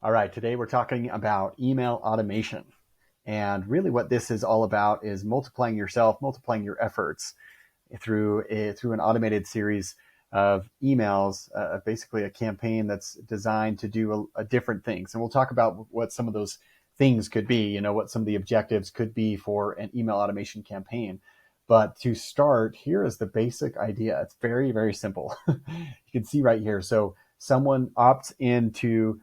All right, today we're talking about email automation. And really what this is all about is multiplying yourself, multiplying your efforts through an automated series of emails, basically a campaign that's designed to do a different things. And we'll talk about what some of those things could be, what some of the objectives could be for an email automation campaign. But to start, here is the basic idea. It's very, very simple. You can see right here. So someone opts into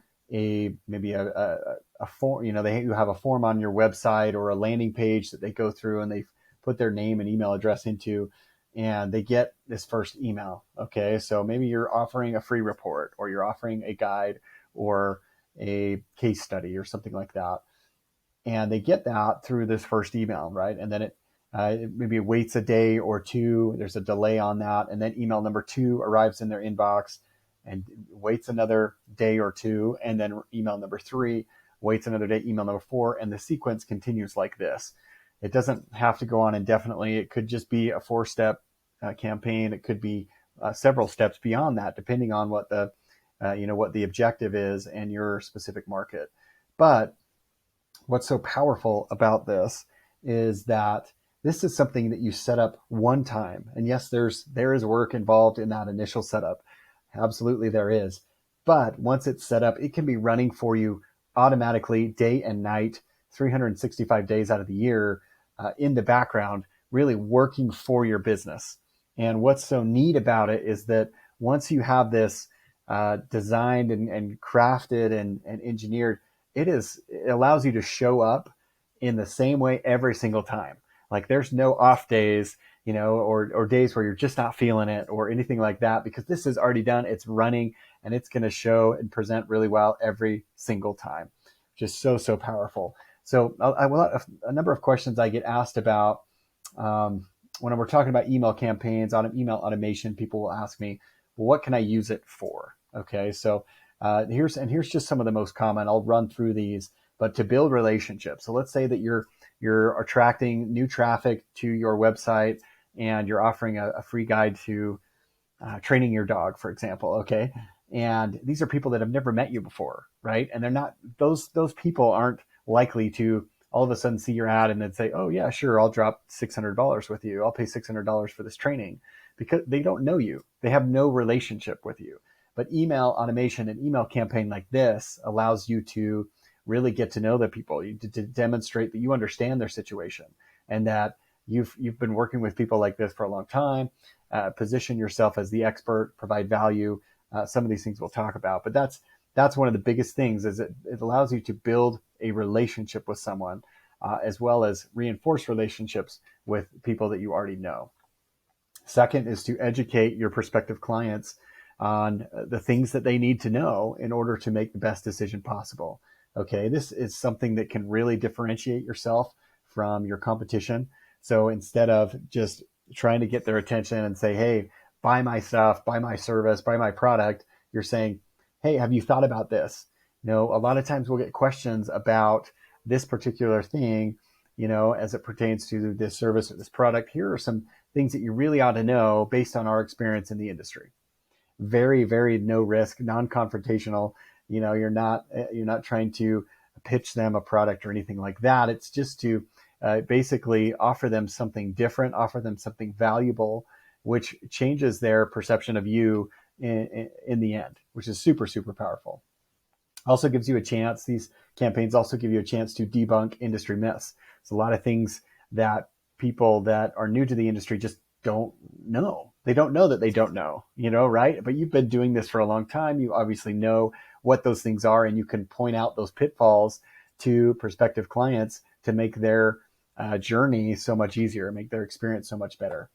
maybe a form, you have a form on your website or a landing page that they go through and they put their name and email address into, and they get this first email. Okay, so maybe you're offering a free report, or you're offering a guide or a case study or something like that, and they get that through this first email, right? And then it maybe waits a day or two. There's a delay on that, and then email number two arrives in their inbox, and waits another day or two, and then email number three waits another day, email number four, and the sequence continues like this. It doesn't have to go on indefinitely. It could just be a 4-step campaign. It could be several steps beyond that, depending on what the objective is and your specific market. But what's so powerful about this is that this is something that you set up one time. And yes, there is work involved in that initial setup. Absolutely there is. But once it's set up, it can be running for you automatically day and night, 365 days out of the year, in the background, really working for your business. And what's so neat about it is that once you have this designed and crafted and engineered, it allows you to show up in the same way every single time. Like there's no off days, or days where you're just not feeling it or anything like that, because this is already done, it's running, and it's going to show and present really well every single time. Just so powerful. So a number of questions I get asked about when we're talking about email campaigns, email automation. People will ask me, well, what can I use it for? Okay, so here's just some of the most common. I'll run through these, but to build relationships. So let's say that you're attracting new traffic to your website, and you're offering a free guide to training your dog, for example. Okay, and these are people that have never met you before, right? And they're not those people aren't likely to all of a sudden see your ad and then say, oh yeah, sure, I'll drop $600 with you. I'll pay $600 for this training, because they don't know you. They have no relationship with you. But email automation, an email campaign like this, allows you to really get to know the people, to demonstrate that you understand their situation, and that you've been working with people like this for a long time. Position yourself as the expert, provide value. Some of these things we'll talk about, but that's one of the biggest things, is it allows you to build a relationship with someone, as well as reinforce relationships with people that you already know. Second is to educate your prospective clients on the things that they need to know in order to make the best decision possible. Okay, this is something that can really differentiate yourself from your competition. So instead of just trying to get their attention and say, hey, buy my stuff, buy my service, buy my product, you're saying, hey, have you thought about this? A lot of times we'll get questions about this particular thing, as it pertains to this service or this product. Here are some things that you really ought to know based on our experience in the industry. Very, very no risk, non-confrontational. You're not trying to pitch them a product or anything like that. It's just to basically offer them something different, offer them something valuable, which changes their perception of you in the end, which is super, super powerful. Also gives you a chance, these campaigns also give you a chance to debunk industry myths. It's a lot of things that people that are new to the industry just don't know. They don't know that they don't know, right? But you've been doing this for a long time. You obviously know what those things are, and you can point out those pitfalls to prospective clients to make their journey so much easier, make their experience so much better.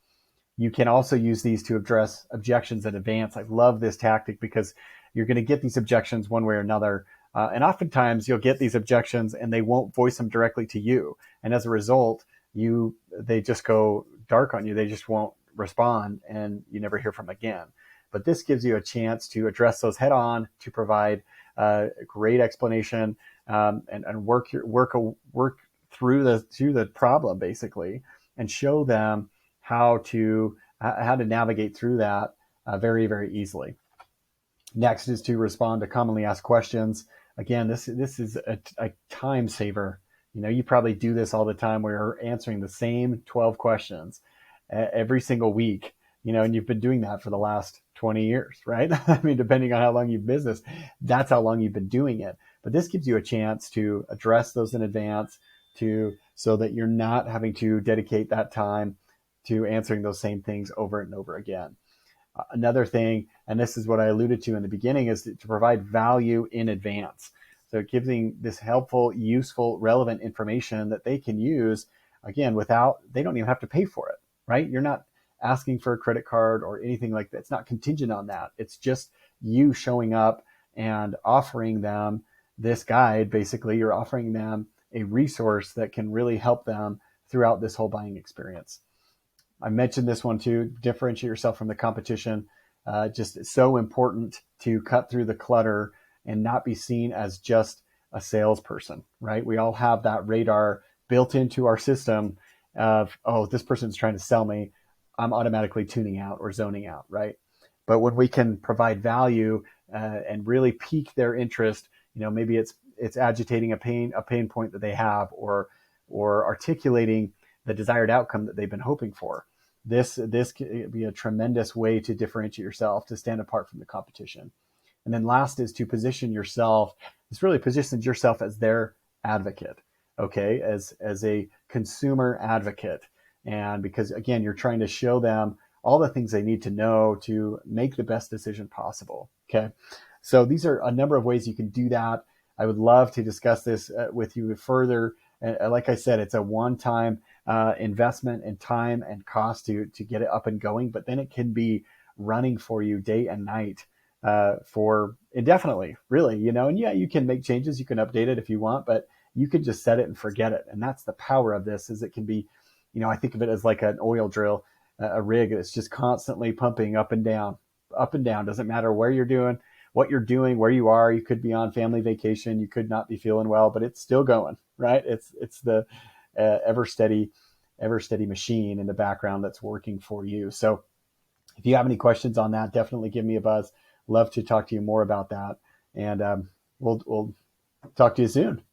You can also use these to address objections in advance. I love this tactic because you're going to get these objections one way or another. And oftentimes you'll get these objections and they won't voice them directly to you. And as a result, they just go dark on you. They just won't respond, and you never hear from them again. But this gives you a chance to address those head on, to provide a great explanation, and work through the problem basically, and show them how to navigate through that very, very easily. Next is to respond to commonly asked questions. again, this is a time saver. You probably do this all the time where you're answering the same 12 questions every single week, and you've been doing that for the last 20 years, right? I mean, depending on how long you've business, that's how long you've been doing it. But this gives you a chance to address those in advance so that you're not having to dedicate that time to answering those same things over and over again. Another thing, and this is what I alluded to in the beginning, is to provide value in advance. So giving this helpful, useful, relevant information that they can use, again, they don't even have to pay for it, right? You're not asking for a credit card or anything like that. It's not contingent on that. It's just you showing up and offering them this guide. Basically, you're offering them a resource that can really help them throughout this whole buying experience. I mentioned this one too, differentiate yourself from the competition. Just so important to cut through the clutter and not be seen as just a salesperson, right? We all have that radar built into our system of, oh, this person's trying to sell me. I'm automatically tuning out or zoning out, right? But when we can provide value and really pique their interest, maybe it's agitating a pain point that they have, or articulating the desired outcome that they've been hoping for. This can be a tremendous way to differentiate yourself, to stand apart from the competition. And then last is to position yourself. This really positions yourself as their advocate, okay, as a consumer advocate. And because, again, you're trying to show them all the things they need to know to make the best decision possible, okay? So these are a number of ways you can do that. I would love to discuss this with you further. And like I said, it's a one-time investment in time and cost to get it up and going, but then it can be running for you day and night for indefinitely, really, and yeah, you can make changes, you can update it if you want, but you can just set it and forget it. And that's the power of this, is it can be, I think of it as like an oil drill, a rig that's just constantly pumping up and down, doesn't matter where you're doing, what you're doing, where you are. You could be on family vacation, you could not be feeling well, but it's still going, right? It's the ever steady machine in the background that's working for you. So if you have any questions on that, definitely give me a buzz. Love to talk to you more about that. And we'll talk to you soon.